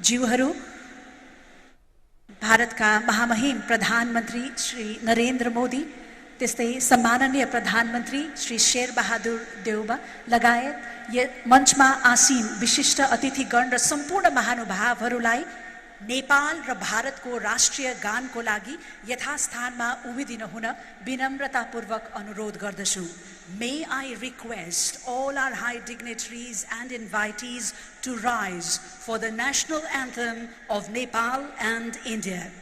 ज्यूहरू, भारतका महामहिम प्रधानमन्त्री श्री नरेन्द्र मोदी, त्यस्तै सम्माननीय प्रधानमन्त्री श्री शेरबहादुर देउबा लगायत मञ्चमा आसीन विशिष्ट अतिथिगण र सम्पूर्ण महानुभावहरूलाई नेपाल र भारतको राष्ट्रिय गानको लागि यथास्थानमा उभिदिन हुन विनम्रतापूर्वक अनुरोध गर्दछु। May I request all our high dignitaries and invitees to rise for the national anthem of Nepal and India.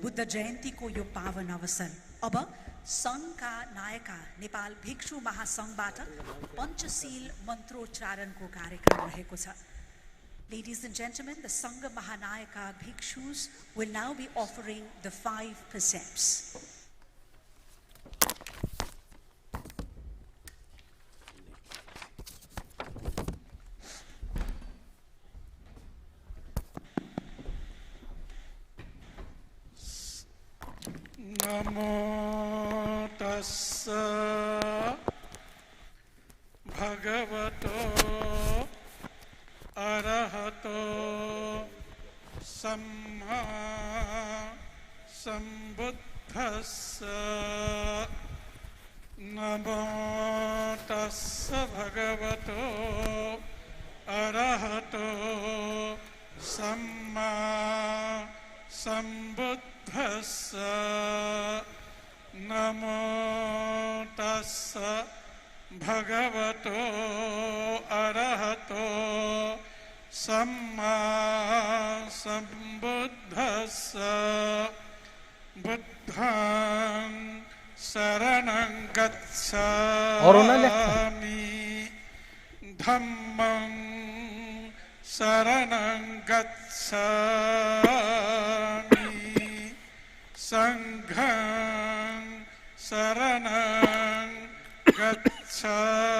Buddha जयन्तीको यो पावन अवसर अब संघका नायका नेपाल भिक्षु महासंघबाट पञ्चशील मन्त्रोच्चारणको कार्यक्रम रहेको छ। Ladies and gentlemen, the Sangha Mahanayaka Bhikshus will now be offering the 5 precepts. Namo tassa bhagavato arahato samma sambuddhassa. Namo tassa bhagavato arahato samma sambuddhassa. Namo tassa bhagavato arahato samma sambuddhassa. Buddhang saranang gacchami, dhammang saranang gacchami, sanghang saranang gacchami,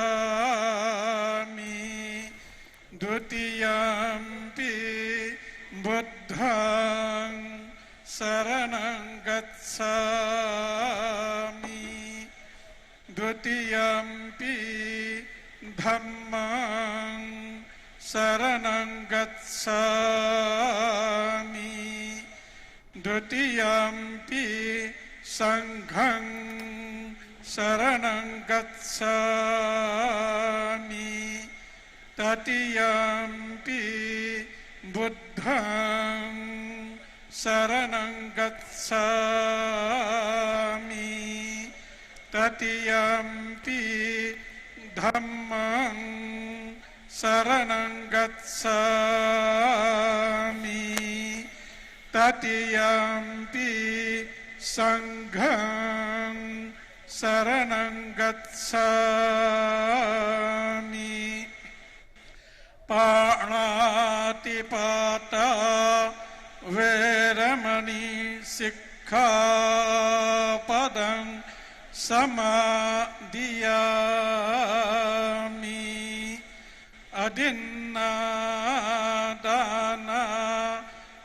dutiyampi buddhang saranang gacchami, dutiyampi dhammang saranang gacchami, dutiyampi sanghang saranang gacchami, tatiyampi buddhang saranang gacchami, tatiyampi dhammang saranang gacchami, tatiyampi sanghang saranang gacchami. Panatipata veramani sikkhapadang samadhiyami. Adinadana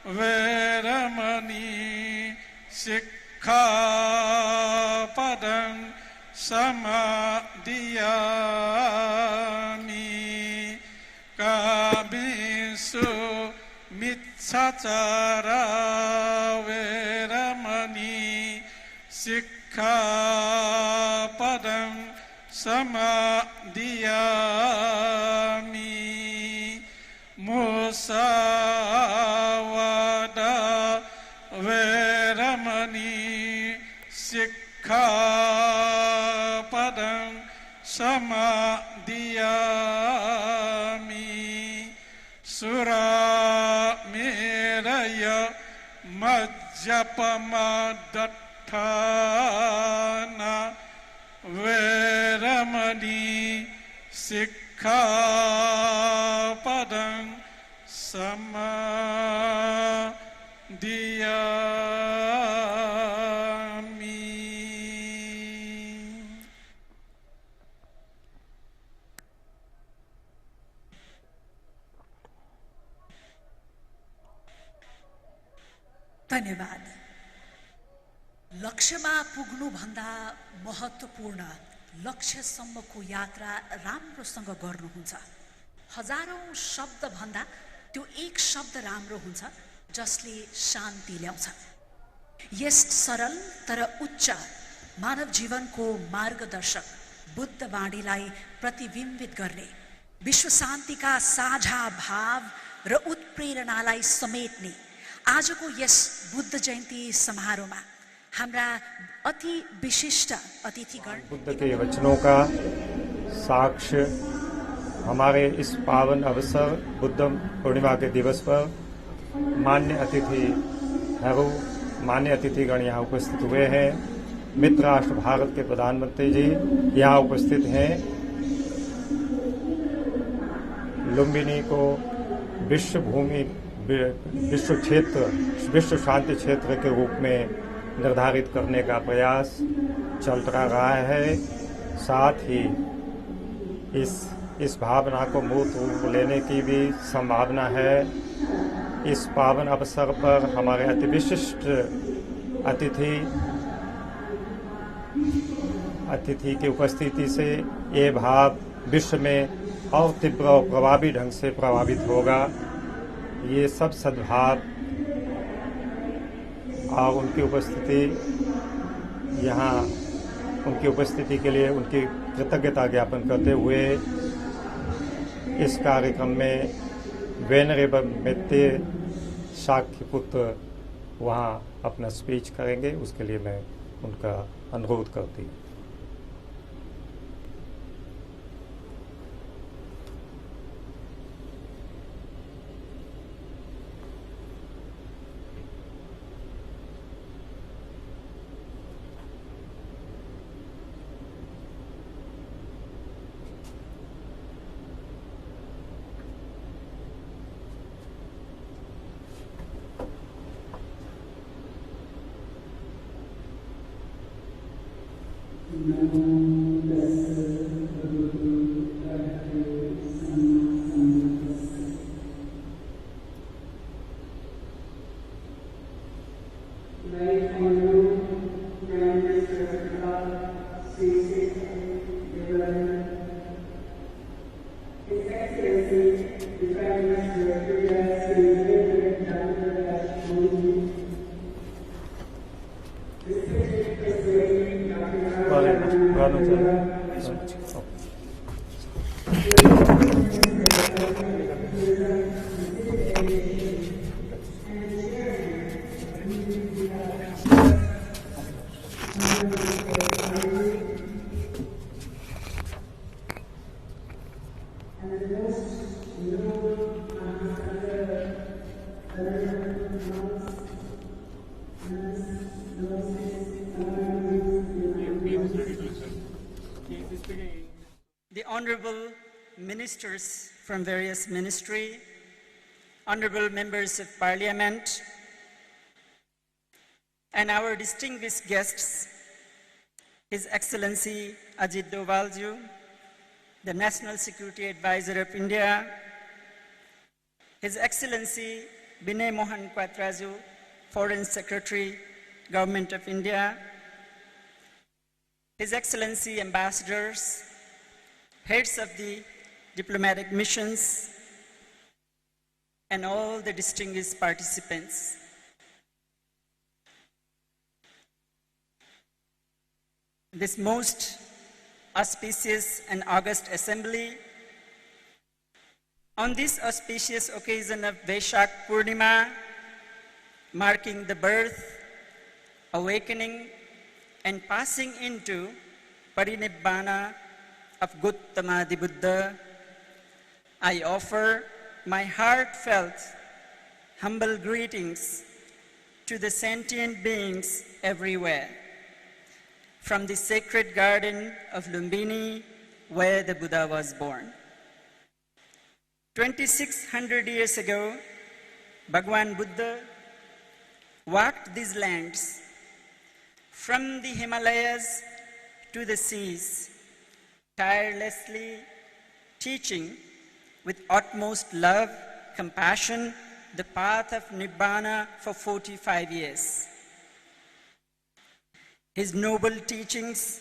veramani sikkhapadang samadhiyami. सचारा वेरमणि सिक्खापदं समादियामि मुसावादा वेरमणि सिक्खापदं समादियामि सुरामेरय मज्जपमदत्थाना वेरमणि सिक्खापदं समादियामि। धन्यवाद। लक्ष्यमा पुग्नुभन्दा महत्त्वपूर्ण लक्ष्यसम्मको यात्रा राम्रोसँग गर्नुहुन्छ। हजारौं शब्दभन्दा त्यो एक शब्द राम्रो हुन्छ जसले शान्ति ल्याउँछ। यस सरल तर उच्च मानव जीवनको मार्गदर्शक बुद्ध वाणीलाई प्रतिबिम्बित गर्ने, विश्व शान्तिका साझा भाव र उत्प्रेरणालाई समेट्ने आजको यस बुद्ध जयन्ती समारोहमा हाम्रा अति विशिष्ट अतिथिगण बुद्ध के वचनों का साक्ष्य हमारे इस पावन अवसर बुद्ध पूर्णिमा के दिवस पर मान्य अतिथिगण यहाँ उपस्थित हुए हैं। मित्र राष्ट्र भारत के प्रधानमंत्री जी यहाँ उपस्थित हैं। लुम्बिनी को विश्व शांति क्षेत्र के रूप में निर्धारित करने का प्रयास चल रहा है। साथ ही इस भावना को मूर्त रूप लेने की भी संभावना है। इस पावन अवसर पर हमारे अति विशिष्ट अतिथि की उपस्थिति से ये भाव विश्व में और तीव्र और प्रभावी ढंग से प्रभावित होगा। ये सब सद्भाव और उनकी उपस्थिति के लिए उनकी कृतज्ञता ज्ञापन करते हुए इस कार्यक्रम में वेनरेबल मित्ते शाक्य पुत्र वहाँ अपना स्पीच करेंगे। उसके लिए मैं उनका अनुरोध करती हूँ। The honorable ministers from various ministry, honorable members of parliament, and our distinguished guests, His Excellency Ajit Dovalju, the National Security Advisor of India, His Excellency Binay Mohan Quatraju, Foreign Secretary, Government of India, His Excellency Ambassadors, heads of the diplomatic missions, and all the distinguished participants. This most auspicious and august assembly, on this auspicious occasion of Vaishak Purnima, marking the birth, awakening, and passing into Parinibbana of Gautama the Buddha, I offer my heartfelt, humble greetings to the sentient beings everywhere, from the sacred garden of Lumbini, where the Buddha was born. 2600 years ago, Bhagwan Buddha walked these lands from the Himalayas to the seas, tirelessly teaching with utmost love, compassion, the path of Nibbana for 45 years. His noble teachings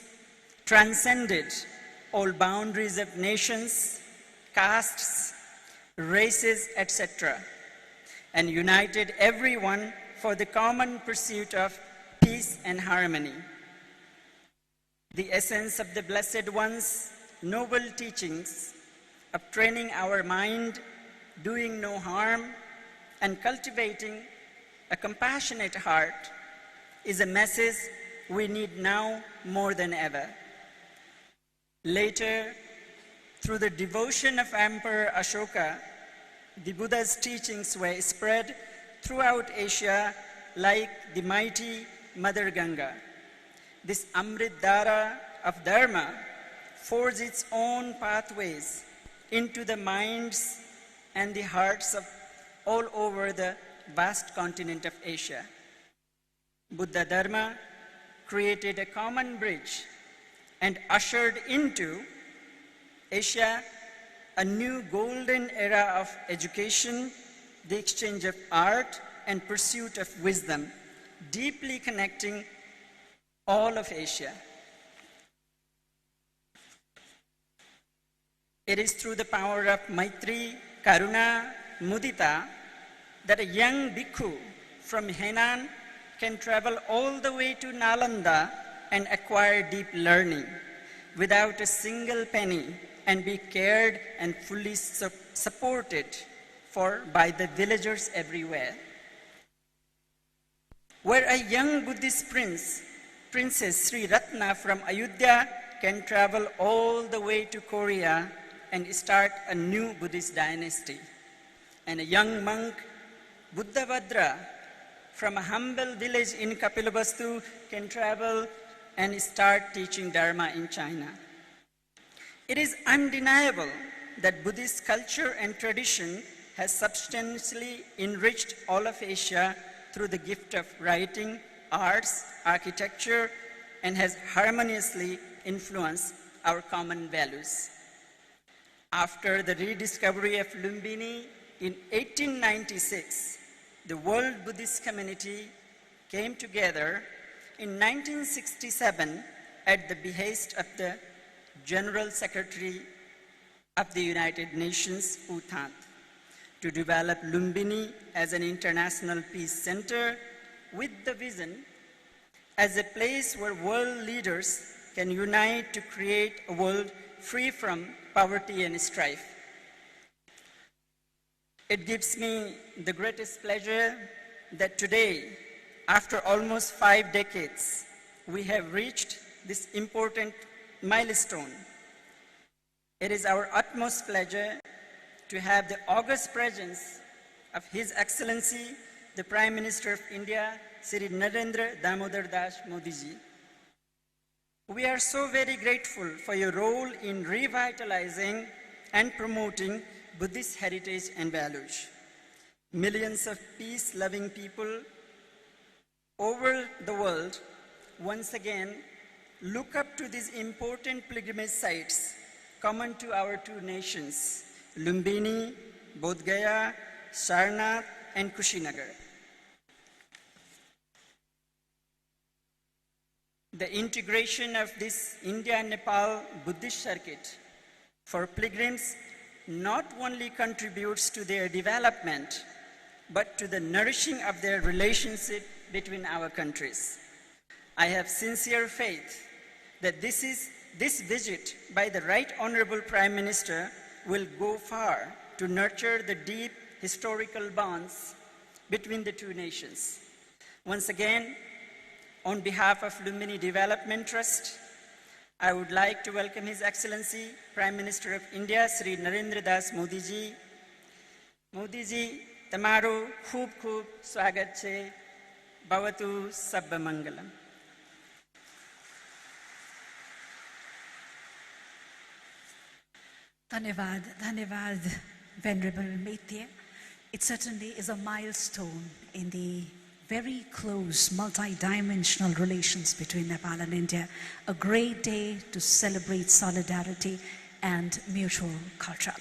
transcended all boundaries of nations, castes, races, etc., and united everyone for the common pursuit of peace and harmony. The essence of the Blessed One's noble teachings of training our mind, doing no harm, and cultivating a compassionate heart is a message we need now more than ever. Later, through the devotion of Emperor Ashoka, the Buddha's teachings were spread throughout Asia like the mighty Mother Ganga. This Amrit Dhara of Dharma forged its own pathways into the minds and the hearts of all over the vast continent of Asia. Buddha Dharma created a common bridge and ushered into Asia a new golden era of education, the exchange of art, and pursuit of wisdom, deeply connecting all of Asia. It is through the power of Maitri, Karuna, Mudita that a young bhikkhu from Henan can travel all the way to Nalanda and acquire deep learning without a single penny and be cared and fully supported by the villagers everywhere. Where a young Buddhist Princess Sri Ratna from Ayodhya can travel all the way to Korea and start a new Buddhist dynasty. And a young monk, Buddhabhadra, from a humble village in Kapilavastu can travel and start teaching Dharma in China. It is undeniable that Buddhist culture and tradition has substantially enriched all of Asia through the gift of writing, arts, architecture, and has harmoniously influenced our common values. After the rediscovery of Lumbini in 1896, the World Buddhist Community came together in 1967 at the behest of the General Secretary of the United Nations, U Thant, to develop Lumbini as an international peace center with the vision as a place where world leaders can unite to create a world free from poverty and strife. It gives me the greatest pleasure that today, after almost 5 decades, we have reached this important milestone. It is our utmost pleasure to have the august presence of His Excellency, the Prime Minister of India, Shri Narendra Damodar Das Modi ji. We are so very grateful for your role in revitalizing and promoting Buddhist heritage and values. Millions of peace-loving people over the world once again look up to these important pilgrimage sites common to our two nations, Lumbini, Bodh Gaya, Sarnath, and Kushinagar. The integration of this India-Nepal Buddhist circuit for pilgrims not only contributes to their development, but to the nourishing of their relationship between our countries. I have sincere faith that this visit by the Right Honorable Prime Minister will go far to nurture the deep historical bonds between the two nations. Once again, on behalf of Lumbini Development Trust, I would like to welcome His Excellency Prime Minister of India, Sri Narendra Das Modi ji. Modi ji, tamaru khub khub swagat che, bhavatu sabba mangalam. Dhanyavad, Venerable Maitya. It certainly is a milestone in the very close multi-dimensional relations between Nepal and India. A great day to celebrate solidarity and mutual culture.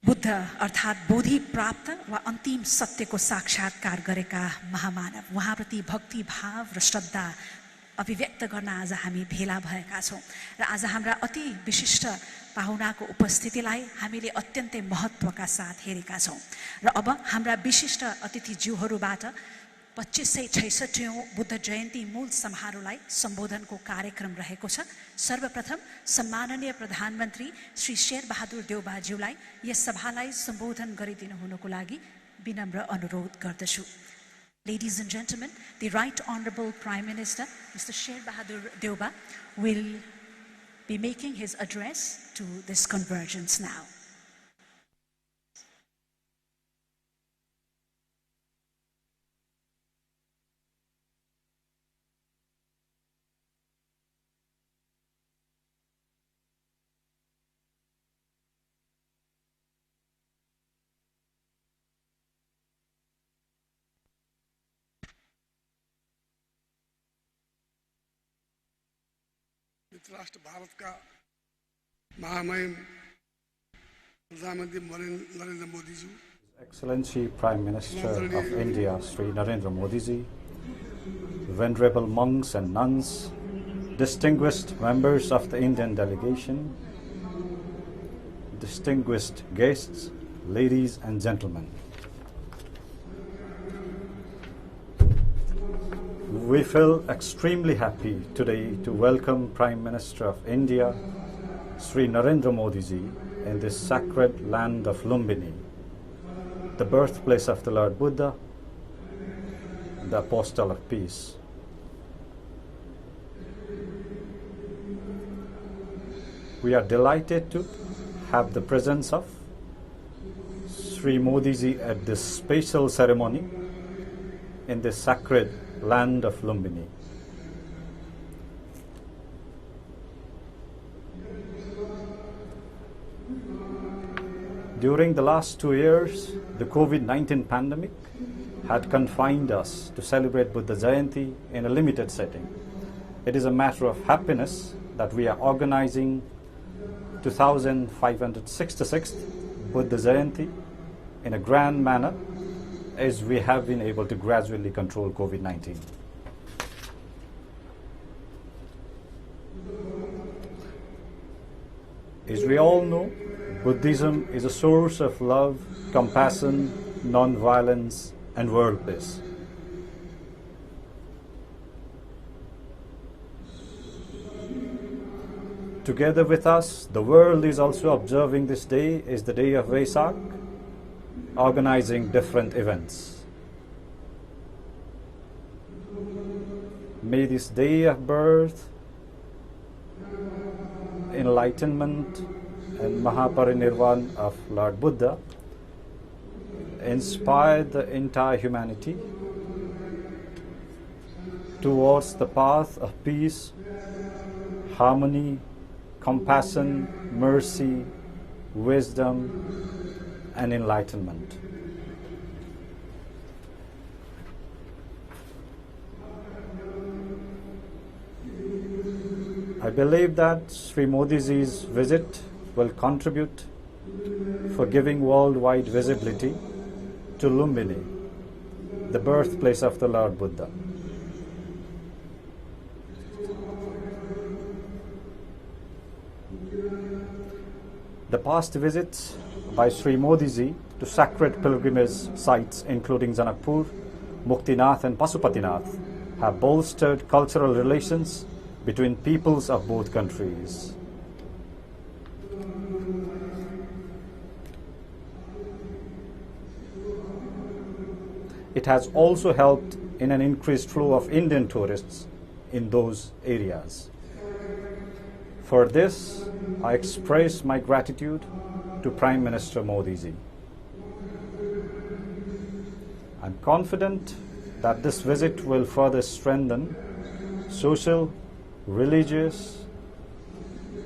Buddha अर्थात् बोधि प्राप्त वा अन्तिम सत्यको साक्षात्कार गरेका महामानव उहाँप्रति भक्ति भाव र श्रद्धा अभिव्यक्त गर्न आज हामी भेला भएका छौं र आज हाम्रा अति विशिष्ट पाहुनाको उपस्थितिलाई हामीले अत्यन्तै महत्त्वका साथ हेरेका छौं र अब हाम्रा विशिष्ट अतिथिज्यूहरूबाट 2566औं बुद्ध जयन्ती मूल समारोहलाई सम्बोधनको कार्यक्रम रहेको छ। सर्वप्रथम सम्माननीय प्रधानमन्त्री श्री शेरबहादुर देउबाज्यूलाई यस सभालाई सम्बोधन गरिदिनु हुनको लागि विनम्र अनुरोध गर्दछु। Ladies and gentlemen, the Right Honorable Prime Minister, Mr. Sherbahadur Deuba, will be making his address to this convergence now. राष्ट्र भारत का महामहिम प्रधानमंत्री Narendra Modi ji, Excellency Prime Minister of India Sri Narendra Modi ji, venerable monks and nuns, distinguished members of the Indian delegation, distinguished guests, ladies and gentlemen. We feel extremely happy today to welcome Prime Minister of India, Sri Narendra Modi ji, in this sacred land of Lumbini, the birthplace of the Lord Buddha, the Apostle of Peace. We are delighted to have the presence of Sri Modi ji at this special ceremony in this sacred land of Lumbini. During the last 2 years, the COVID-19 pandemic had confined us to celebrate Buddha Jayanti in a limited setting. It is a matter of happiness that we are organizing 2566th Buddha Jayanti in a grand manner, as we have been able to gradually control COVID-19. As we all know, Buddhism is a source of love, compassion, non-violence, and world peace. Together with us, the world is also observing this day as the day of Vesak, organizing different events. May this day of birth, enlightenment, and Mahaparinirvan of Lord Buddha inspire the entire humanity towards the path of peace, harmony, compassion, mercy, wisdom, and enlightenment. I believe that Sri Modi ji's visit will contribute for giving worldwide visibility to Lumbini, the birthplace of the Lord Buddha. The past visits by Sri Modi ji to sacred pilgrimage sites including Janakpur, Muktinath and Pasupatinath have bolstered cultural relations between peoples of both countries. It has also helped in an increased flow of Indian tourists in those areas. For this, I express my gratitude to Prime Minister Modi ji. I'm confident that this visit will further strengthen social, religious,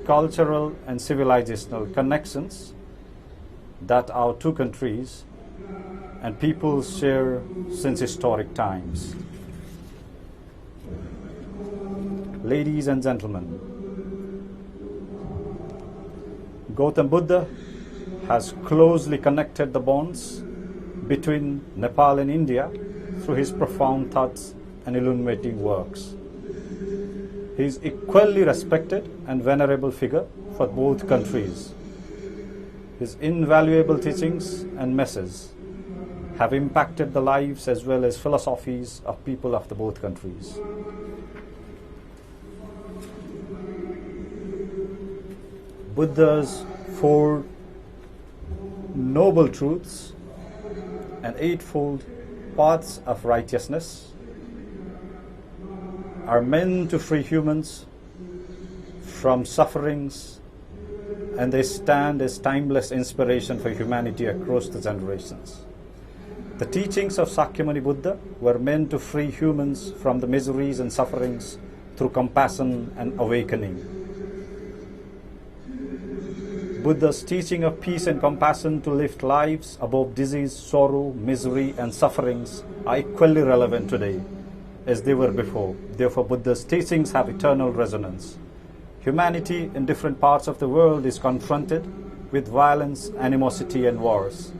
cultural and civilizational connections that our two countries and peoples share since historic times. Ladies and gentlemen, Gautam Buddha has closely connected the bonds between Nepal and India through his profound thoughts and illuminating works. He is equally respected and venerable figure for both countries. His invaluable teachings and messages have impacted the lives as well as philosophies of people of the both countries. Buddha's four noble truths and eightfold paths of righteousness are meant to free humans from sufferings, and they stand as timeless inspiration for humanity across the generations. The teachings of Sakyamuni Buddha were meant to free humans from the miseries and sufferings through compassion and awakening. Buddha's teaching of peace and compassion to lift lives above disease, sorrow, misery and sufferings are equally relevant today as they were before. Therefore, Buddha's teachings have eternal resonance. Humanity in different parts of the world is confronted with violence, animosity and wars.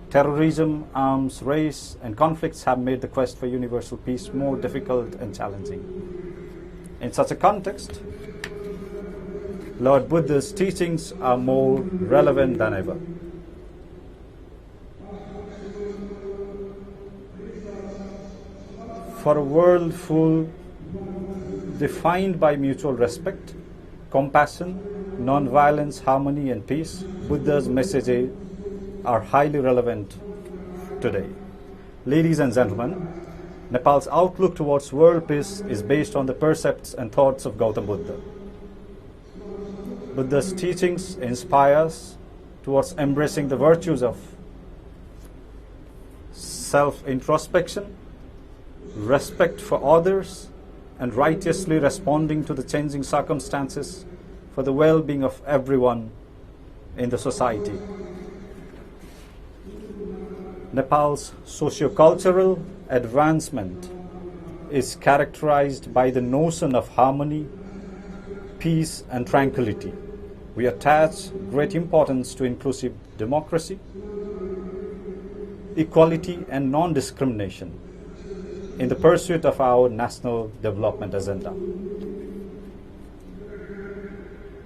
Terrorism, arms, race and conflicts have made the quest for universal peace more difficult and challenging. In such a context, Lord Buddha's teachings are more relevant than ever. For a world defined by mutual respect, compassion, non-violence, harmony and peace, Buddha's messages are highly relevant today. Ladies and gentlemen, Nepal's outlook towards world peace is based on the precepts and thoughts of Gautam Buddha. Buddha's teachings inspire us towards embracing the virtues of self-introspection, respect for others, and righteously responding to the changing circumstances for the well-being of everyone in the society. Nepal's socio-cultural advancement is characterized by the notion of harmony, peace and tranquility. We attach great importance to inclusive democracy, equality and non-discrimination in the pursuit of our national development agenda.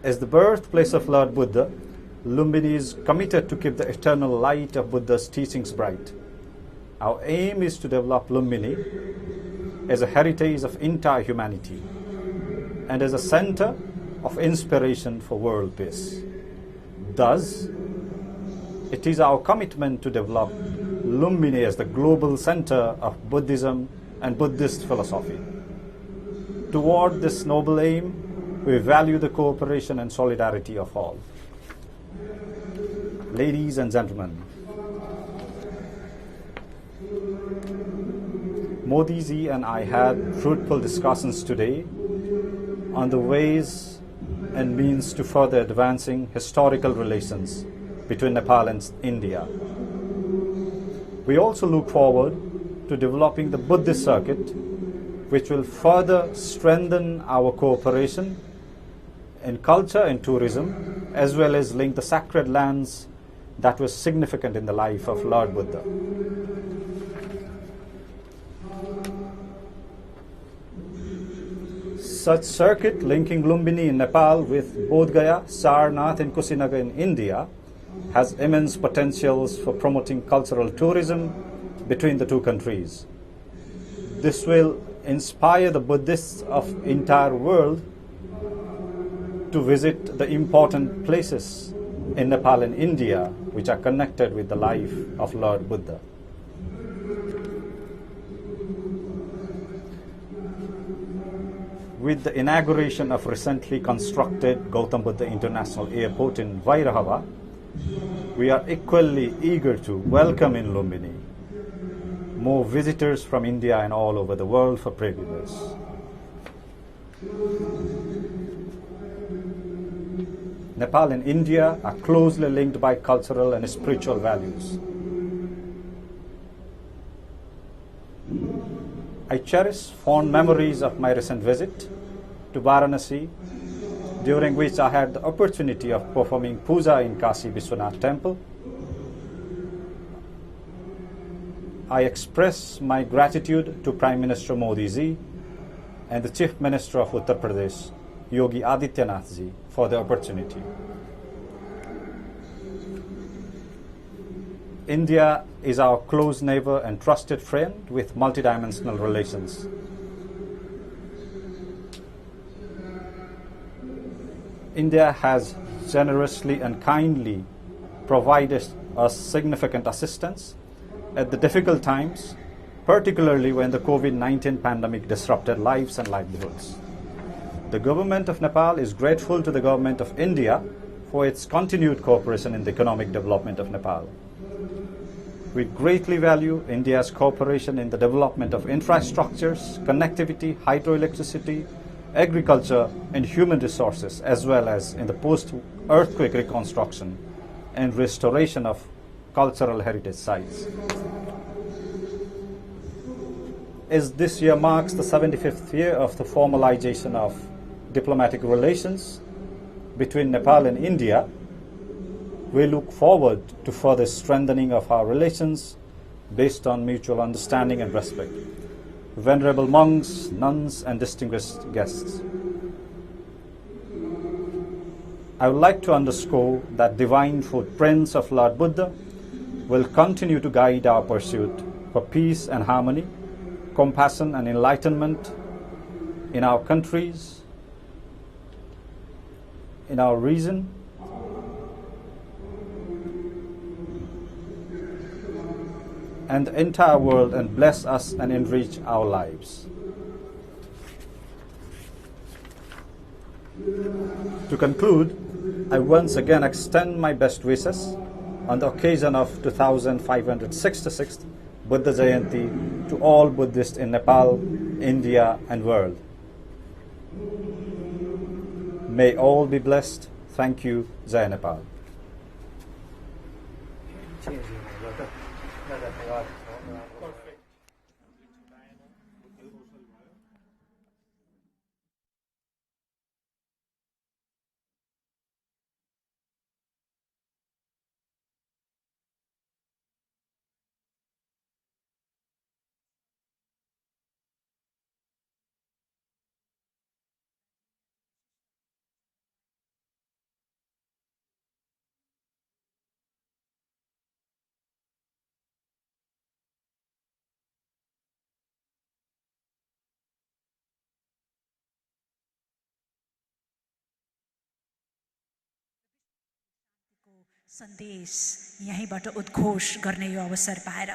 As the birthplace of Lord Buddha, Lumbini is committed to keep the eternal light of Buddha's teachings bright. Our aim is to develop Lumbini as a heritage of entire humanity and as a center of inspiration for world peace. Thus, it is our commitment to develop Lumbini as the global center of Buddhism and Buddhist philosophy. Toward this noble aim, we value the cooperation and solidarity of all. Ladies and gentlemen, Modi ji and I had fruitful discussions today on the ways and means to further advancing historical relations between Nepal and India. We also look forward to developing the Buddhist circuit, which will further strengthen our cooperation in culture and tourism, as well as link the sacred lands that were significant in the life of Lord Buddha. such circuit linking Lumbini in Nepal with Bodh Gaya, Sarnath and Kusinagar in India has immense potentials for promoting cultural tourism between the two countries. This will inspire the Buddhists of entire world to visit the important places in Nepal and India which are connected with the life of Lord Buddha. With the inauguration of recently constructed Gautam Buddha International Airport in Vairahava, we are equally eager to welcome in Lumbini more visitors from India and all over the world for pilgrimage. Nepal and India are closely linked by cultural and spiritual values. I cherish fond memories of my recent visit to Varanasi, during which I had the opportunity of performing puja in Kashi Vishwanath Temple. I express my gratitude to Prime Minister Modi ji and the Chief Minister of Uttar Pradesh, Yogi Adityanath ji, for the opportunity. India is our close neighbor and trusted friend with multidimensional relations. India has generously and kindly provided us significant assistance at the difficult times, particularly when the COVID-19 pandemic disrupted lives and livelihoods. The government of Nepal is grateful to the government of India for its continued cooperation in the economic development of Nepal. We greatly value India's cooperation in the development of infrastructures, connectivity, hydroelectricity, agriculture, and human resources, as well as in the post-earthquake reconstruction and restoration of cultural heritage sites. As this year marks the 75th year of the formalization of diplomatic relations between Nepal and India, we look forward to further strengthening of our relations based on mutual understanding and respect. Venerable monks, nuns, and distinguished guests, I would like to underscore that divine footprints of Lord Buddha will continue to guide our pursuit for peace and harmony, compassion and enlightenment in our countries, in our region, and the entire world, and bless us and enrich our lives. To conclude, I once again extend my best wishes on the occasion of 2566th Buddha Jayanti to all Buddhists in Nepal, India, and world. May all be blessed. Thank you. Jai Nepal. सन्देश यहीँबाट उद्घोष गर्ने यो अवसर पाएर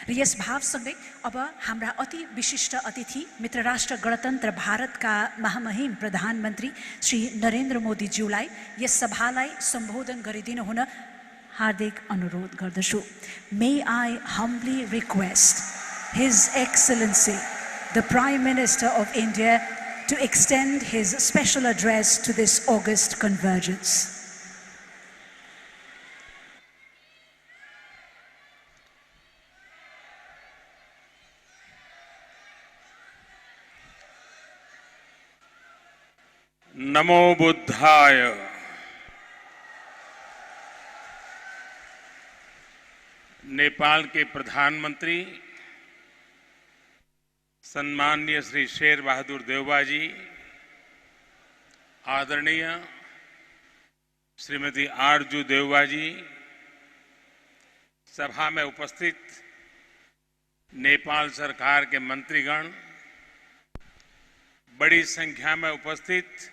र yes भावसँगै अब हाम्रा अति विशिष्ट अतिथि मित्र राष्ट्र गणतन्त्र भारतका महामहिम प्रधानमन्त्री श्री नरेन्द्र मोदीज्यूलाई यस सभालाई सम्बोधन गरिदिनु हुन हार्दिक अनुरोध गर्दछु. May I humbly request His Excellency the Prime Minister of India to extend his special address to this august convergence. नमो बुद्धाय. नेपाल के प्रधानमंत्री सम्माननीय श्री शेर बहादुर देउबा जी, आदरणीय श्रीमती आरजू देवबा जी, सभा में उपस्थित नेपाल सरकार के मंत्रीगण, बड़ी संख्या में उपस्थित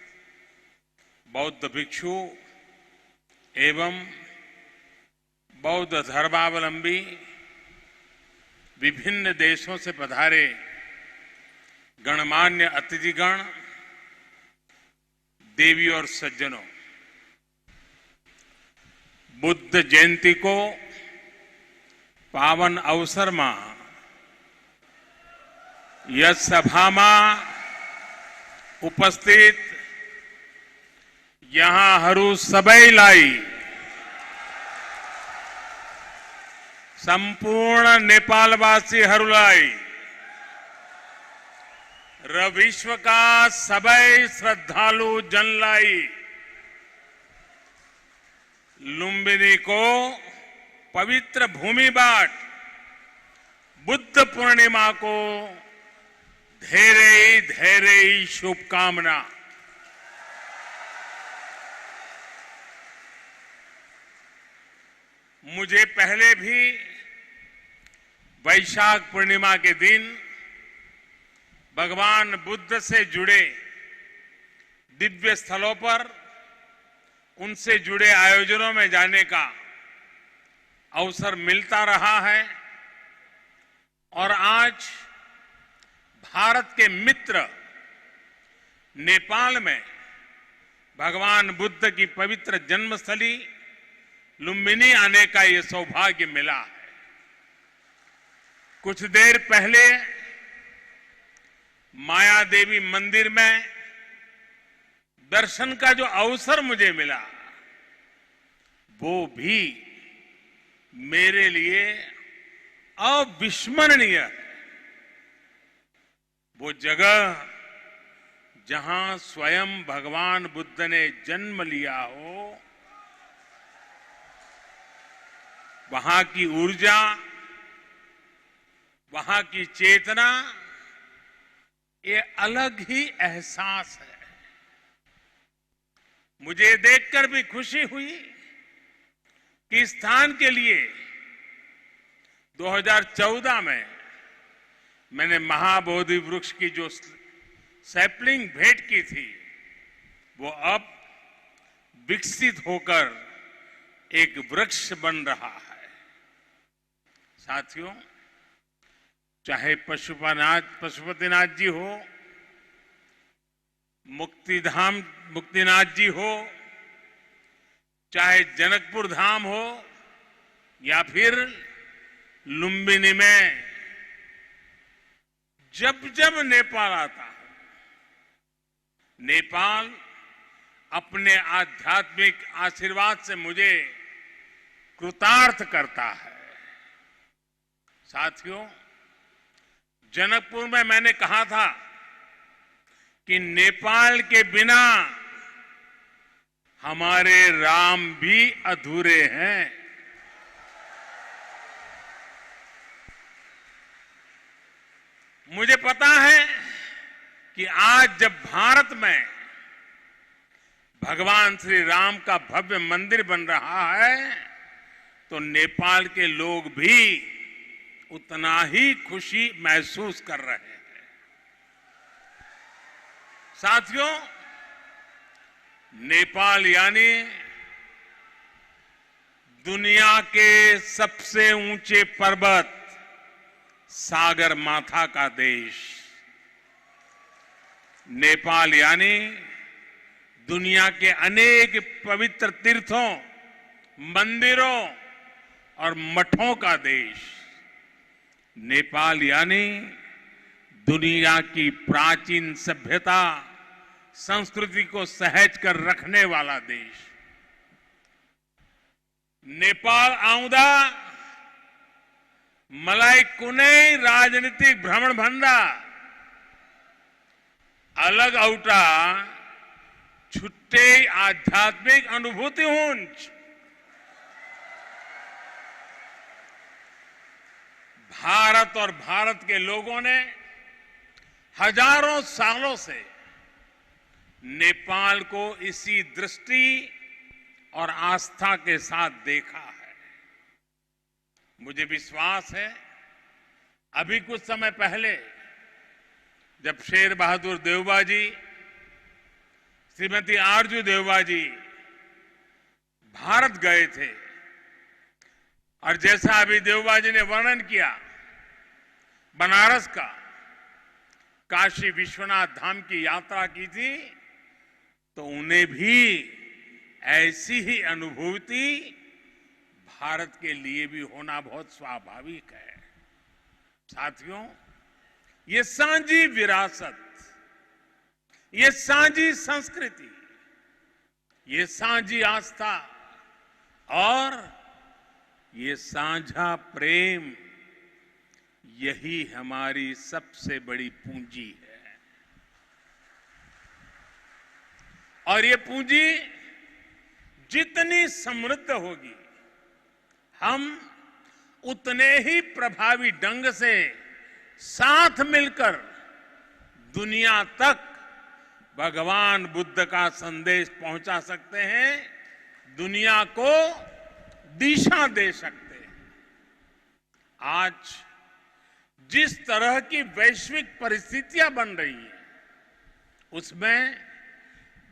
बौद्ध भिक्षु एवं बौद्ध धर्मावलंबी, विभिन्न देशों से पधारे गणमान्य अतिथिगण, देवी और सज्जनों, बुद्ध जयंती को पावन अवसर में यह सभा में उपस्थित यहाँ हरू सबैलाई संपूर्ण नेपालवासीहरूलाई र विश्वका सबै श्रद्धालु जनलाई लुम्बिनीको पवित्र भूमिबाट बुद्ध पूर्णिमाको धेरै धेरै शुभकामना। मुझे पहले भी वैशाख पूर्णिमा के दिन भगवान बुद्ध से जुड़े दिव्य स्थलों पर उनसे जुड़े आयोजनों में जाने का अवसर मिलता रहा है और आज भारत के मित्र नेपाल में भगवान बुद्ध की पवित्र जन्मस्थली लुम्बिनी आने का ये सौभाग्य मिला है। कुछ देर पहले माया देवी मंदिर में दर्शन का जो अवसर मुझे मिला, वो भी मेरे लिए अविस्मरणीय है। वो जगह जहां स्वयं भगवान बुद्ध ने जन्म लिया हो, वहां की ऊर्जा, वहां की चेतना, ये अलग ही एहसास है। मुझे देखकर भी खुशी हुई कि इस स्थान के लिए 2014 में मैंने महाबोधि वृक्ष की जो सैपलिंग भेंट की थी, वो अब विकसित होकर एक वृक्ष बन रहा है। साथियों, चाहे पशुपतिनाथ जी हो, मुक्तिनाथ जी हो, चाहे जनकपुर धाम हो या फिर लुम्बिनी में जब जब नेपाल आता है, नेपाल अपने आध्यात्मिक आशीर्वाद से मुझे कृतार्थ करता है। साथियों, जनकपुर में मैंने कहा था कि नेपाल के बिना हमारे राम भी अधूरे हैं। मुझे पता है कि आज जब भारत में भगवान श्री राम का भव्य मंदिर बन रहा है, तो नेपाल के लोग भी उतना ही खुशी महसूस कर रहे हैं। साथियों, नेपाल यानी दुनिया के सबसे ऊंचे पर्वत सागर माथा का देश। नेपाल यानी दुनिया के अनेक पवित्र तीर्थों, मंदिरों और मठों का देश। नेपाल यानी दुनिया की प्राचीन सभ्यता, संस्कृति को सहेज कर रखने वाला देश। नेपाल आउँदा मलाई कुनै राजनीतिक भ्रमण भन्दा अलग औटा छुट्टै आध्यात्मिक अनुभूति हुन्छ। भारत और भारत के लोगों ने हजारों सालों से नेपाल को इसी दृष्टि और आस्था के साथ देखा है। मुझे विश्वास है अभी कुछ समय पहले जब शेर बहादुर देउबा जी, श्रीमती आरजू देउबा जी भारत गए थे और जैसा अभी देउबा जी ने वर्णन किया बनारस का, काशी विश्वनाथ धाम की यात्रा की थी, तो उन्हें भी ऐसी ही अनुभूति भारत के लिए भी होना बहुत स्वाभाविक है। साथियों, ये सांझी विरासत, ये सांझी संस्कृति, ये सांझी आस्था और ये साझा प्रेम, यही हमारी सबसे बड़ी पूंजी है। और ये पूंजी जितनी समृद्ध होगी, हम उतने ही प्रभावी ढंग से साथ मिलकर दुनिया तक भगवान बुद्ध का संदेश पहुंचा सकते हैं, दुनिया को दिशा दे सकते हैं। आज जिस तरह की वैश्विक परिस्थितियां बन रही हैं, उसमें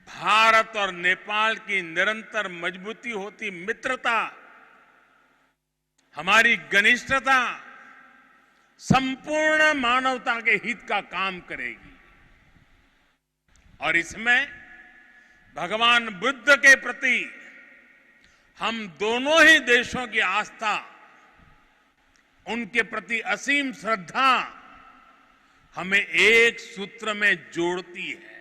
भारत और नेपाल की निरंतर मजबूती होती मित्रता, हमारी घनिष्ठता संपूर्ण मानवता के हित का काम करेगी। और इसमें भगवान बुद्ध के प्रति हम दोनों ही देशों की आस्था, उनके प्रति असीम श्रद्धा हमें एक सूत्र में जोड़ती है,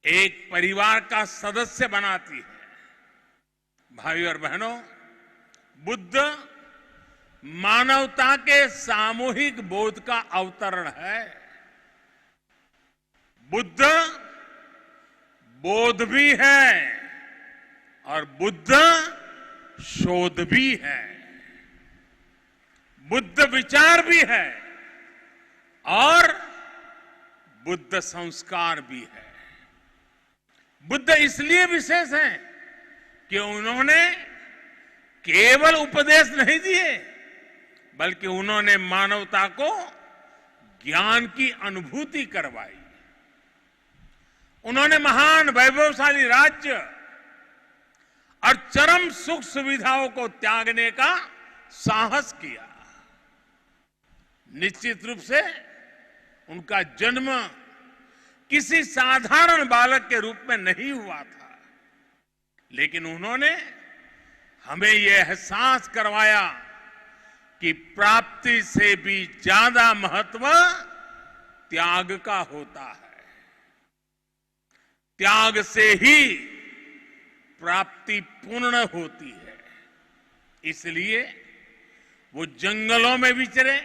एक परिवार का सदस्य बनाती है। भाई और बहनों, बुद्ध मानवता के सामूहिक बोध का अवतरण है। बुद्ध बोध भी है और बुद्ध शोध भी है, बुद्ध विचार भी है और बुद्ध संस्कार भी है। बुद्ध इसलिए विशेष हैं कि उन्होंने केवल उपदेश नहीं दिए, बल्कि उन्होंने मानवता को ज्ञान की अनुभूति करवाई। उन्होंने महान वैभवशाली राज्य और चरम सुख सुविधाओं को त्यागने का साहस किया। निश्चित रूप से उनका जन्म किसी साधारण बालक के रूप में नहीं हुआ था, लेकिन उन्होंने हमें यह एहसास करवाया कि प्राप्ति से भी ज्यादा महत्व त्याग का होता है। त्याग से ही प्राप्ति पूर्ण होती है। इसलिए वो जंगलों में विचरे,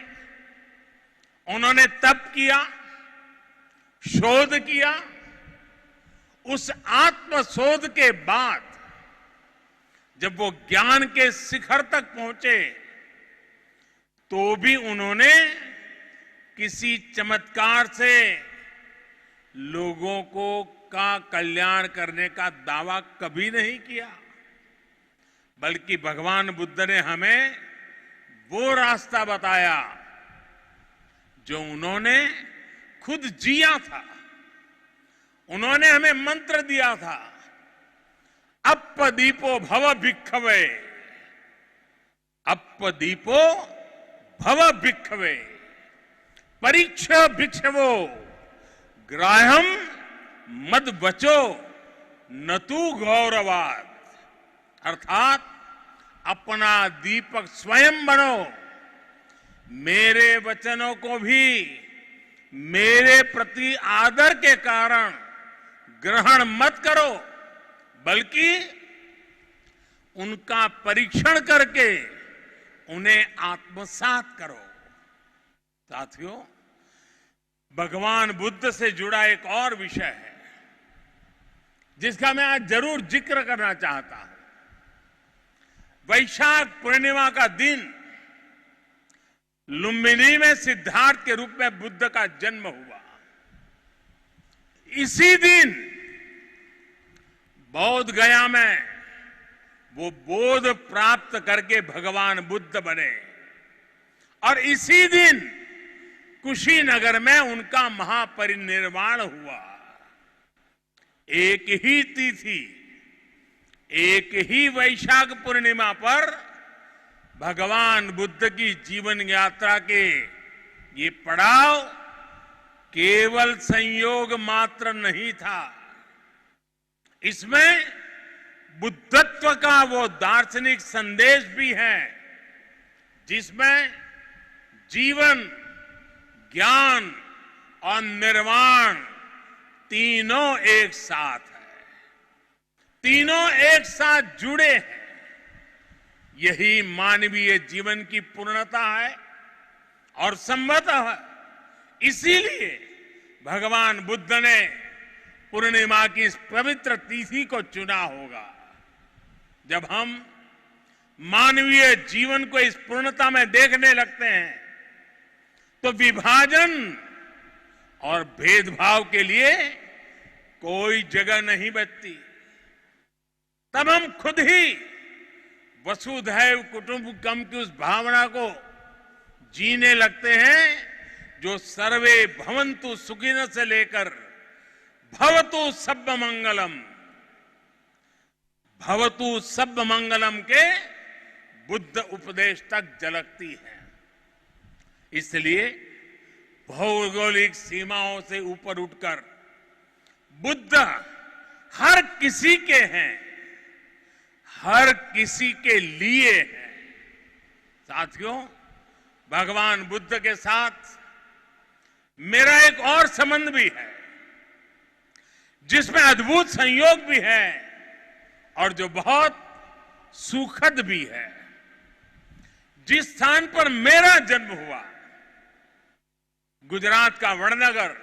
उन्होंने तप किया, शोध किया। उस आत्मशोध के बाद जब वो ज्ञान के शिखर तक पहुंचे, तो भी उन्होंने किसी चमत्कार से लोगों का कल्याण करने का दावा कभी नहीं किया, बल्कि भगवान बुद्ध ने हमें वो रास्ता बताया जो उन्होंने खुद जिया था। उन्होंने हमें मंत्र दिया था, अप्पदीपो भव भिक्खवे, अप्पदीपो भव भिक्खवे, परीक्ष भिक्षवो ग्राह्यम मद बचो न तू गौरवाद। अर्थात अपना दीपक स्वयं बनो, मेरे वचनों को भी मेरे प्रति आदर के कारण ग्रहण मत करो, बल्कि उनका परीक्षण करके उन्हें आत्मसात करो। साथियों, भगवान बुद्ध से जुड़ा एक और विषय है जिसका मैं आज जरूर जिक्र करना चाहता हूं। वैशाख पूर्णिमा का दिन लुम्बिनी में सिद्धार्थ के रूप में बुद्ध का जन्म हुआ। इसी दिन बौद्ध गया में वो बोध प्राप्त करके भगवान बुद्ध बने और इसी दिन कुशीनगर में उनका महापरिनिर्वाण हुआ। एक ही तिथि, एक ही वैशाख पूर्णिमा पर भगवान बुद्ध की जीवन यात्रा के ये पड़ाव केवल संयोग मात्र नहीं था, इसमें बुद्धत्व का वो दार्शनिक संदेश भी है जिसमें जीवन, ज्ञान और निर्वाण तीनों एक साथ है, तीनों एक साथ जुड़े हैं। यही मानवीय जीवन की पूर्णता है और संभवतः इसीलिए भगवान बुद्ध ने पूर्णिमा की इस पवित्र तिथि को चुना होगा। जब हम मानवीय जीवन को इस पूर्णता में देखने लगते हैं तो विभाजन और भेदभाव के लिए कोई जगह नहीं बचती। तब हम खुद ही वसुधैव कुटुंबकम की उस भावना को जीने लगते हैं जो सर्वे भवन्तु सुखिनः से लेकर भवतु सब्ब मंगलम, भवतु सब्ब मंगलम के बुद्ध उपदेश तक झलकती है। इसलिए भौगोलिक सीमाओं से ऊपर उठकर बुद्ध हर किसी के हैं, हर किसी के लिए हैं। साथियों, भगवान बुद्ध के साथ मेरा एक और संबंध भी है जिसमें अद्भुत संयोग भी है और जो बहुत सुखद भी है। जिस स्थान पर मेरा जन्म हुआ, गुजरात का वडनगर,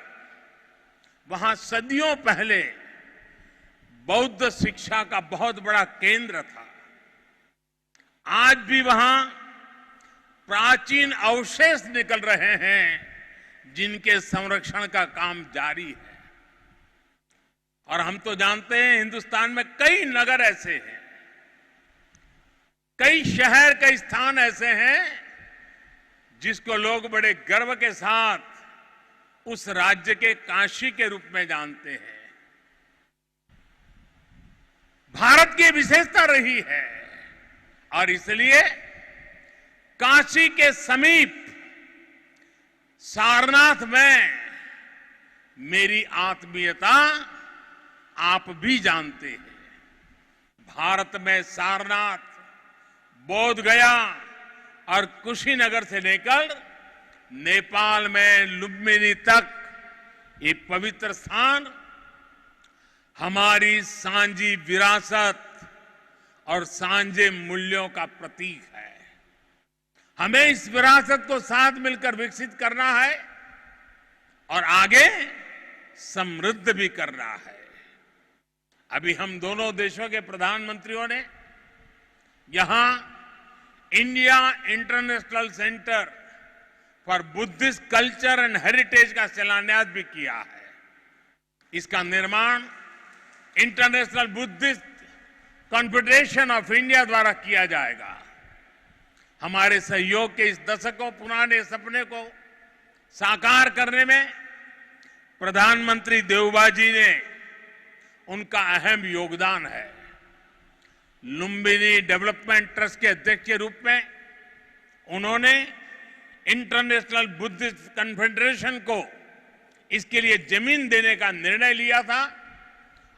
वहां सदियों पहले बौद्ध शिक्षा का बहुत बड़ा केंद्र था। आज भी वहां प्राचीन अवशेष निकल रहे हैं जिनके संरक्षण का काम जारी है। और हम तो जानते हैं हिंदुस्तान में कई नगर ऐसे हैं, कई शहर, कई स्थान ऐसे हैं जिसको लोग बड़े गर्व के साथ उस राज्य के काशी के रूप में जानते हैं। भारत की विशेषता रही है और इसलिए काशी के समीप सारनाथ में मेरी आत्मीयता आप भी जानते हैं। भारत में सारनाथ, बोध गया और कुशीनगर से लेकर नेपाल में लुम्बिनी तक ये पवित्र स्थान हमारी सांझी विरासत और सांझे मूल्यों का प्रतीक है। हमें इस विरासत को साथ मिलकर विकसित करना है और आगे समृद्ध भी करना है। अभी हम दोनों देशों के प्रधानमंत्रियों ने यहां India international centre for Buddhist culture and heritage का शिलान्यास भी किया है। इसका निर्माण international Buddhist confederation of India द्वारा किया जाएगा। हमारे सहयोग के इस दशकों पुराने सपने को साकार करने में प्रधानमंत्री देउबा जी ने उनका अहम योगदान है। लुम्बिनी डेवलपमेंट ट्रस्ट के अध्यक्ष के रूप में उन्होंने इंटरनेशनल बुद्धिस्ट कॉन्फेडरेशन को इसके लिए जमीन देने का निर्णय लिया था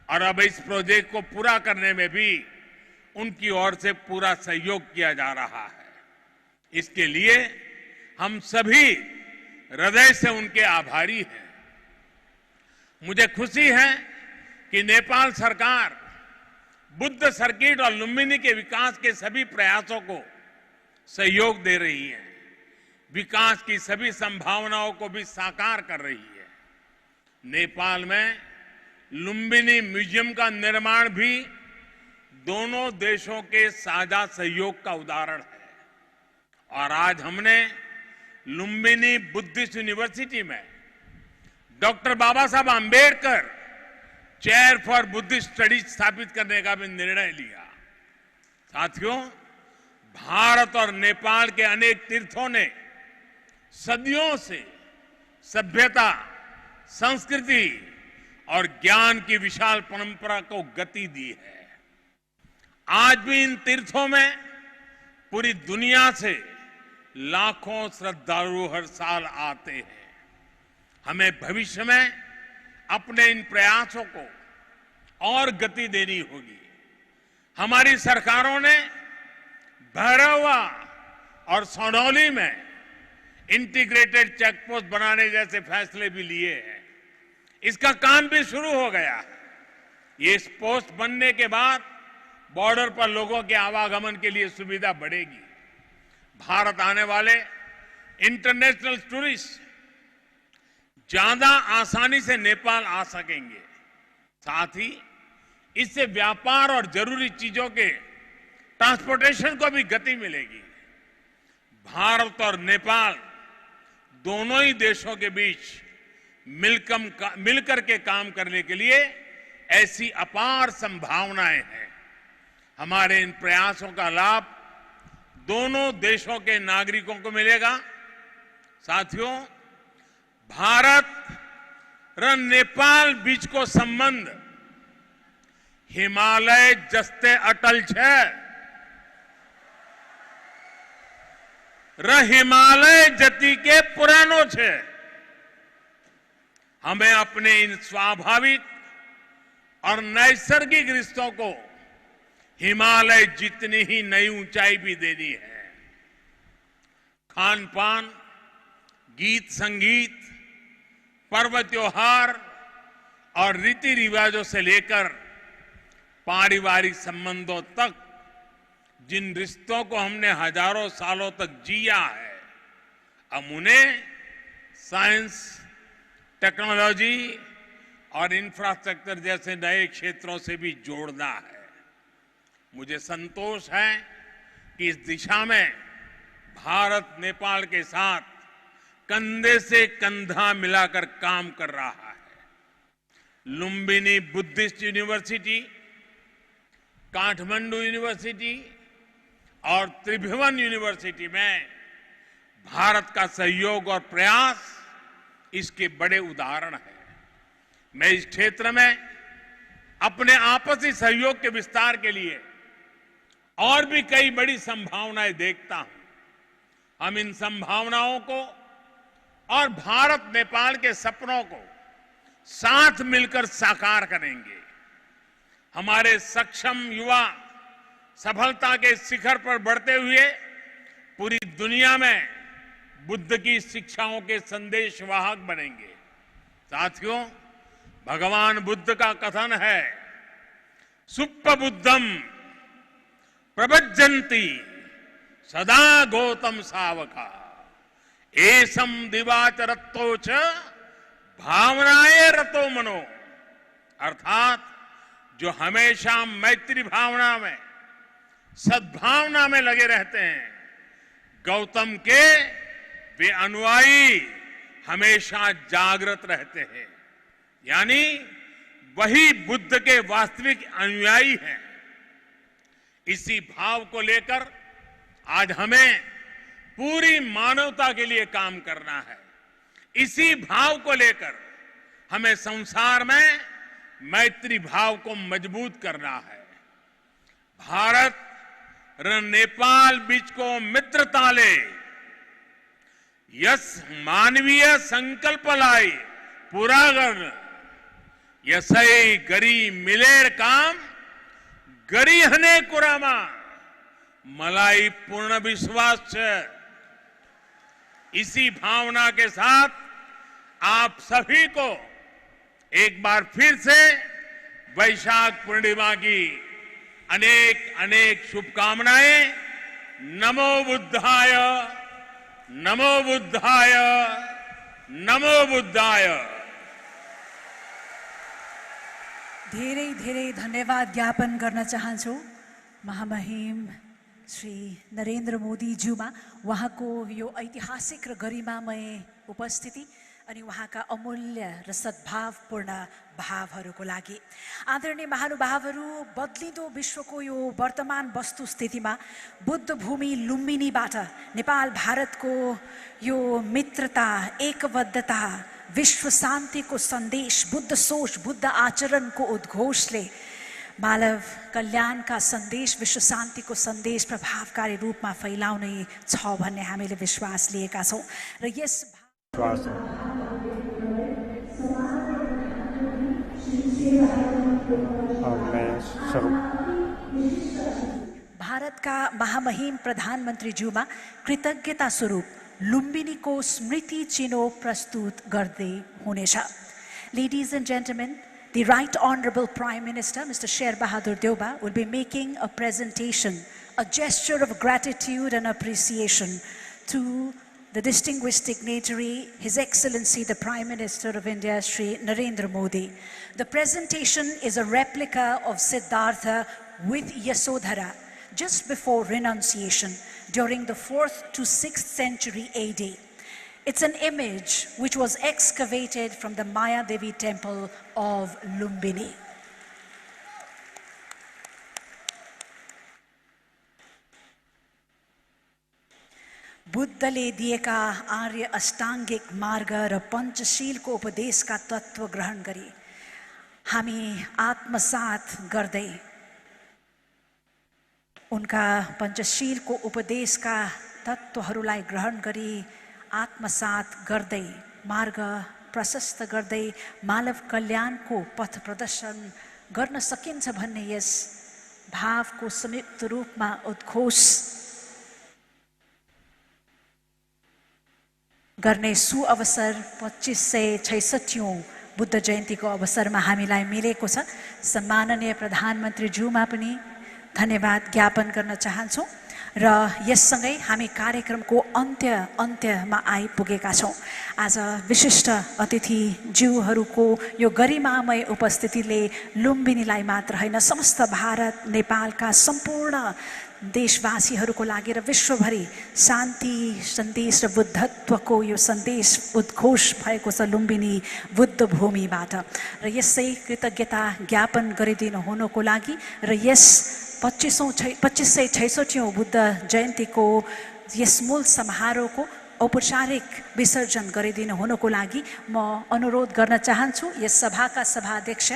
और अब इस प्रोजेक्ट को पूरा करने में भी उनकी ओर से पूरा सहयोग किया जा रहा है। इसके लिए हम सभी हृदय से उनके आभारी हैं। मुझे खुशी है कि नेपाल सरकार बुद्ध सर्किट और लुम्बिनी के विकास के सभी प्रयासों को सहयोग दे रही है, विकास की सभी संभावनाओं को भी साकार कर रही है। नेपाल में लुम्बिनी म्यूजियम का निर्माण भी दोनों देशों के साझा सहयोग का उदाहरण है और आज हमने लुम्बिनी बुद्धिस्ट यूनिवर्सिटी में doctor Baba Saheb Ambedkar chair for Buddhist studies स्थापित करने का भी निर्णय लिया। साथियों, भारत और नेपाल के अनेक तीर्थों ने सदियों से सभ्यता, संस्कृति और ज्ञान की विशाल परंपरा को गति दी है। आज भी इन तीर्थों में पूरी दुनिया से लाखों श्रद्धालु हर साल आते हैं। हमें भविष्य में अपने इन प्रयासों को और गति देनी होगी। हमारी सरकारों ने भैरवा और सोनौली में इंटीग्रेटेड चेकपोस्ट बनाने जैसे फैसले भी लिए हैं। इसका काम भी शुरू हो गया है। ये पोस्ट बनने के बाद बॉर्डर पर लोगों के आवागमन के लिए सुविधा बढ़ेगी। भारत आने वाले इंटरनेशनल टूरिस्ट ज्यादा आसानी से नेपाल आ सकेंगे। साथ ही इससे व्यापार और जरूरी चीजों के ट्रांसपोर्टेशन को भी गति मिलेगी। भारत और नेपाल दोनों ही देशों के बीच मिलकर के काम करने के लिए ऐसी अपार संभावनाएं हैं। हमारे इन प्रयासों का लाभ दोनों देशों के नागरिकों को मिलेगा। साथियों, भारत और नेपाल बीच को संबंध हिमालय जस्ते अटल छे। हिमालय जति के पुरानो छे। हमें अपने इन स्वाभाविक और नैसर्गिक रिश्तों को हिमालय जितनी ही नई ऊंचाई भी देनी है। खान पान, गीत संगीत, पर्व त्योहार और रीति रिवाजों से लेकर पारिवारिक संबंधों तक जिन रिश्तों को हमने हजारों सालों तक जिया है, अब उन्हें साइंस, टेक्नोलॉजी और इंफ्रास्ट्रक्चर जैसे नए क्षेत्रों से भी जोड़ना है। मुझे संतोष है कि इस दिशा में भारत नेपाल के साथ कंधे से कंधा मिलाकर काम कर रहा है। Lumbini Buddhist university, Kathmandu university और त्रिभुवन यूनिवर्सिटी में भारत का सहयोग और प्रयास इसके बड़े उदाहरण हैं। मैं इस क्षेत्र में अपने आपसी सहयोग के विस्तार के लिए और भी कई बड़ी संभावनाएं देखता हूं। हम इन संभावनाओं को और भारत नेपाल के सपनों को साथ मिलकर साकार करेंगे। हमारे सक्षम युवा सफलता के शिखर पर बढ़ते हुए पूरी दुनिया में बुद्ध की शिक्षाओं के संदेशवाहक बनेंगे। साथियों, भगवान बुद्ध का कथन है, सुप्प बुद्धम प्रभज्जन्ति सदा गौतम सावका एसम दिवाच रत्तोच भावनाए रतो मनो। अर्थात जो हमेशा मैत्री भावना में, सद्भावना में लगे रहते हैं, गौतम के वे अनुयायी हमेशा जागृत रहते हैं। यानी वही बुद्ध के वास्तविक अनुयायी हैं। इसी भाव को लेकर आज हमें पूरी मानवता के लिए काम करना है। इसी भाव को लेकर हमें संसार में मैत्री भाव को मजबूत करना है। भारत और नेपाल बीच को मित्रता ले यस मानवीय संकल्प लाए पूरा कर यसई गरी मिलेर काम गरी हने कुरामा मलाई पूर्ण विश्वास है। इसी भावना के साथ आप सभी को एक बार फिर से वैशाख पूर्णिमा की अनेक अनेक शुभकामनाएं। नमो बुद्धाय, नमो बुद्धाय, नमो बुद्धाय। धेरै धेरै धन्यवाद ज्ञापन गर्न चाहन्छु महामहिम श्री नरेन्द्र मोदी ज्यूमा। उहाँको यो ऐतिहासिक र गरिमामय उपस्थिति अनि उहाँका अमूल्य र सद्भावपूर्ण भावहरूको लागि। आदरणीय महानुभावहरू, बदलिँदो विश्वको यो वर्तमान वस्तुस्थितिमा बुद्ध भूमि लुम्बिनीबाट नेपाल भारतको यो मित्रता, एकबद्धता, विश्व शान्तिको सन्देश, बुद्ध सोच, बुद्ध आचरणको उद्घोषले मानव कल्याणका सन्देश, विश्व शान्तिको सन्देश प्रभावकारी रूपमा फैलाउने छ भन्ने हामीले विश्वास लिएका छौँ र यस भारतका महामहिम प्रधानमन्त्रीज्यूमा कृतज्ञता स्वरूप लुम्बिनीको स्मृति चिनो प्रस्तुत गर्दै हुनेछ। Ladies and gentlemen, the Right Honorable Prime Minister, Mr. Sher Bahadur Deuba, will be making a presentation, a gesture of gratitude and appreciation to the distinguished dignitary, His Excellency the Prime Minister of India, Shri Narendra Modi. The presentation is a replica of Siddhartha with Yasodhara just before renunciation during the 4th to 6th century AD. It's an image which was excavated from the Maya Devi temple of Lumbini. बुद्धले दिएका आर्य अष्टाङ्गिक मार्ग र पञ्चशीलको उपदेशका तत्त्व ग्रहण गरी हामी आत्मसात गर्दै उनका पञ्चशीलको उपदेशका तत्त्वहरूलाई ग्रहण गरी आत्मसात गर्दै मार्ग प्रशस्त गर्दै मानव कल्याणको पथ प्रदर्शन गर्न सकिन्छ भन्ने यस भावको संयुक्त रूपमा उद्घोष गर्ने सुअवसर 2566औं बुद्ध जयन्तीको अवसरमा हामीलाई मिलेको छ। सम्माननीय प्रधानमन्त्रीज्यूमा पनि धन्यवाद ज्ञापन गर्न चाहन्छौँ र यससँगै हामी कार्यक्रमको अन्त्यमा आइपुगेका छौँ। आज विशिष्ट अतिथिज्यूहरूको यो गरिमामय उपस्थितिले लुम्बिनीलाई मात्र होइन समस्त भारत नेपालका सम्पूर्ण देशवासीहरूको लागि र विश्वभरि शान्ति सन्देश र बुद्धत्वको यो सन्देश उद्घोष भएको छ लुम्बिनी बुद्ध भूमिबाट र यसै कृतज्ञता ज्ञापन गरिदिनु हुनुको लागि र यस 2566औं बुद्ध जयन्तीको यस मूल समारोहको औपचारिक विसर्जन गरिदिनु हुनुको लागि म अनुरोध गर्न चाहन्छु यस सभाका सभाध्यक्ष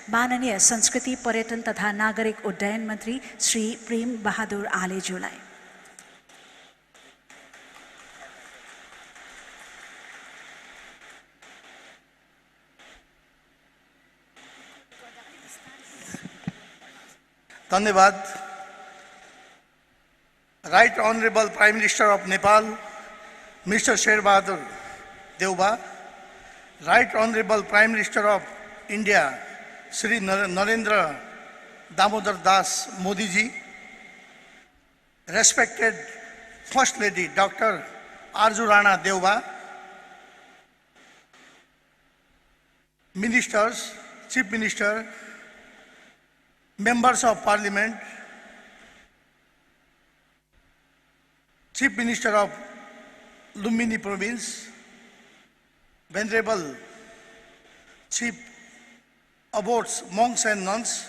माननीय संस्कृति पर्यटन तथा नागरिक उड्डयन मन्त्री श्री प्रेम बहादुर आलेज्यूलाई। धन्यवाद। Right Honorable Prime Minister of Nepal, Mr. Sher Bahadur Deuba, Right Honorable Prime Minister of India, Shri Narendra Damodar Das Modi ji, respected First Lady Dr. Arju Rana Deuba, Ministers, Chief Minister, Members of Parliament, Chief Minister of Lumbini Province, Venerable Chief Abbots, Monks and Nuns,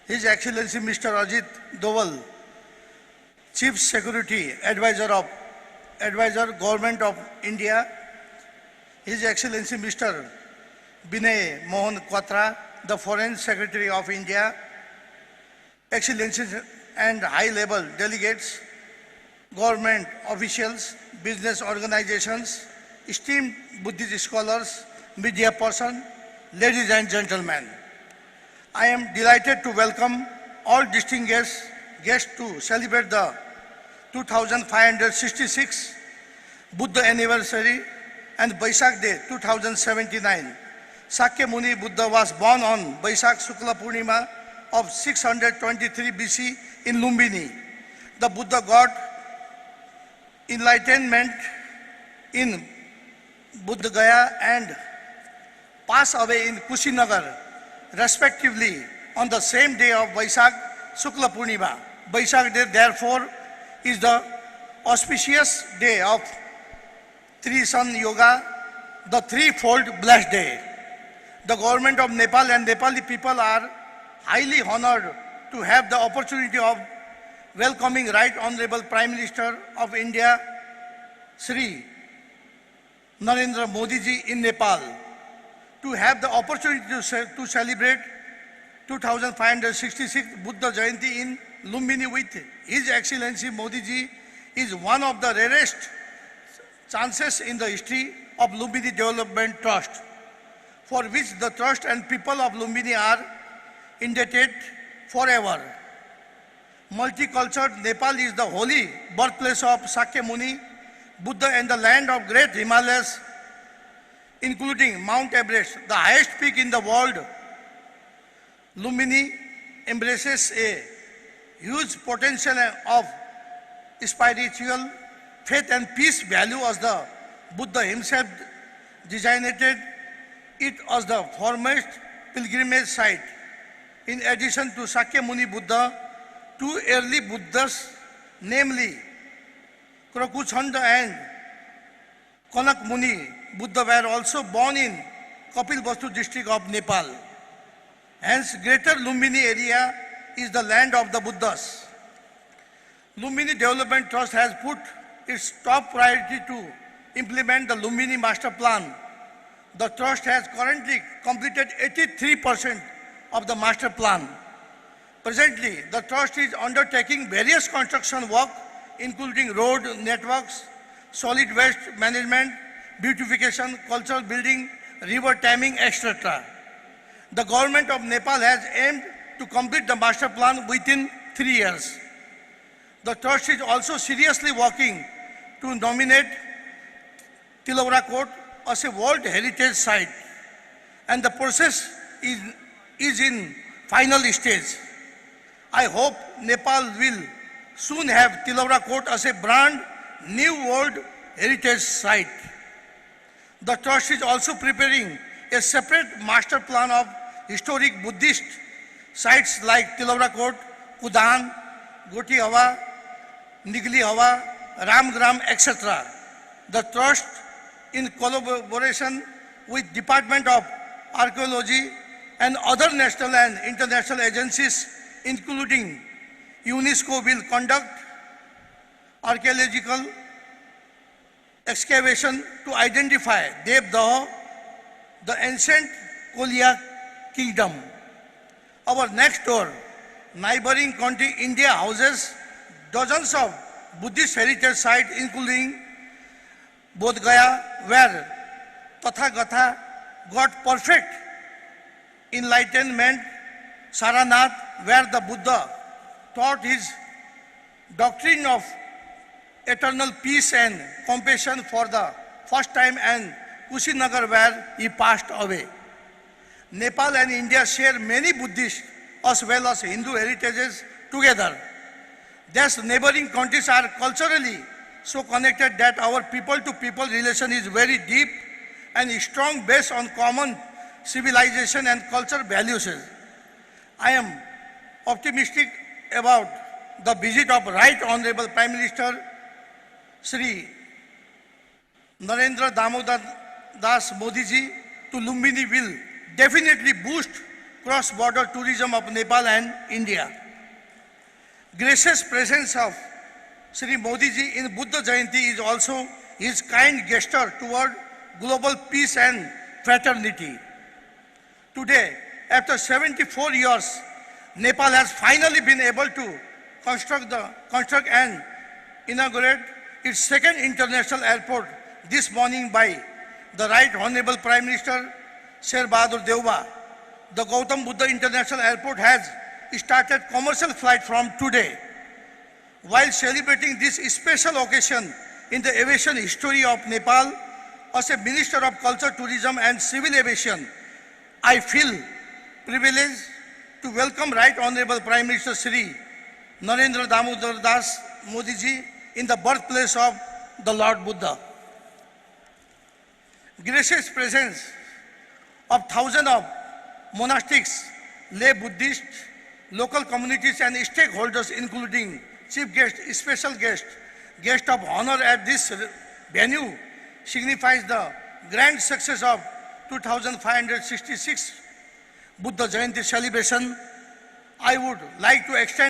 His Excellency Mr. Ajit Doval, Chief Security Advisor, Government of India, His Excellency Mr. Binay Mohan Quatra, the Foreign Secretary of India, Excellencies and high-level delegates, government officials, business organizations, esteemed Buddhist scholars, media person, ladies and gentlemen. I am delighted to welcome all distinguished guests to celebrate the 2566 Buddha anniversary and Baisak Day 2079. Sakya Muni Buddha was born on Baisak Shukla Purnima of 623 BC in Lumbini. The Buddha got enlightenment in Buddha Gaya and passed away in Kushinagar, respectively, on the same day of Baisak Shukla Purnima. Baisak Day, therefore, is the auspicious day of Tri-Sun Yoga, the threefold blessed day. The government of Nepal and Nepali people are highly honored to have the opportunity of welcoming Right Honorable Prime Minister of India, Shri Narendra Modi ji in Nepal, to have the opportunity to celebrate 2566th Buddha Jayanti in Lumbini with His Excellency Modi ji is one of the rarest chances in the history of Lumbini Development Trust, for which the trust and people of Lumbini are indebted forever. Multicultural Nepal is the holy birthplace of Sakya Muni, Buddha, and the land of great Himalayas, including Mount Everest, the highest peak in the world. Lumbini embraces a huge potential of spiritual faith and peace value, as the Buddha himself designated it as the foremost pilgrimage site. In addition to Sakya Muni Buddha, two early Buddhas, namely Krakuchanda and Kanak Muni Buddha, were also born in Kapilvastu district of Nepal. Hence, Greater Lumbini area is the land of the Buddhas. Lumbini Development Trust has put its top priority to implement the Lumbini Master Plan. The Trust has currently completed 83% of the Master Plan. Presently, the Trust is undertaking various construction work, including road networks, solid waste management, beautification, cultural building, river taming, etc. The government of Nepal has aimed to complete the master plan within 3 years. The trust is also seriously working to nominate Tilaura Court as a World Heritage Site, and the process is in final stage. I hope Nepal will soon have Tilaura Court as a brand new World Heritage Site. The trust is also preparing a separate master plan of historic Buddhist sites like Tilaura Court, Kudan, Goti Hawa, Nigli Hawa, Ramgram, etc. The trust, in collaboration with Department of Archaeology and other national and international agencies, including UNESCO, will conduct archaeological excavation to identify Devdaha, the ancient Kolya kingdom. Our next door neighboring country, India, houses dozens of Buddhist heritage sites, including Bodh Gaya, where Tathagata got perfect enlightenment, Saranath, where the Buddha taught his doctrine of eternal peace and compassion for the first time, and Kushinagar, where he passed away. Nepal and India share many Buddhist as well as Hindu heritages together. Thus, neighboring countries are culturally so connected that our people-to-people relation is very deep and strong, based on common civilization and cultural values. I am optimistic about the visit of Right Honorable Prime Minister Shri Narendra Damodar Das Modi ji to Lumbini will definitely boost cross-border tourism of Nepal and India. Gracious presence of Shri Modi ji in Buddha Jayanti is also his kind gesture toward global peace and fraternity. Today, after 74 years, Nepal has finally been able to construct and inaugurate its second international airport this morning by the Right Honorable Prime Minister Sher Bahadur Deuba. The Gautam Buddha International Airport has started commercial flight from today. While celebrating this special occasion in the aviation history of Nepal, as a Minister of Culture, Tourism and Civil Aviation, I feel privileged to welcome Right Honorable Prime Minister Shri Narendra Damodar Das Modi ji in the birthplace of the Lord Buddha. Gracious presence of thousands of monastics, lay Buddhists, local communities and stakeholders, including chief guest, special guest of honor at this venue, signifies the grand success of 2566 Buddha Jayanti celebration, I would like to extend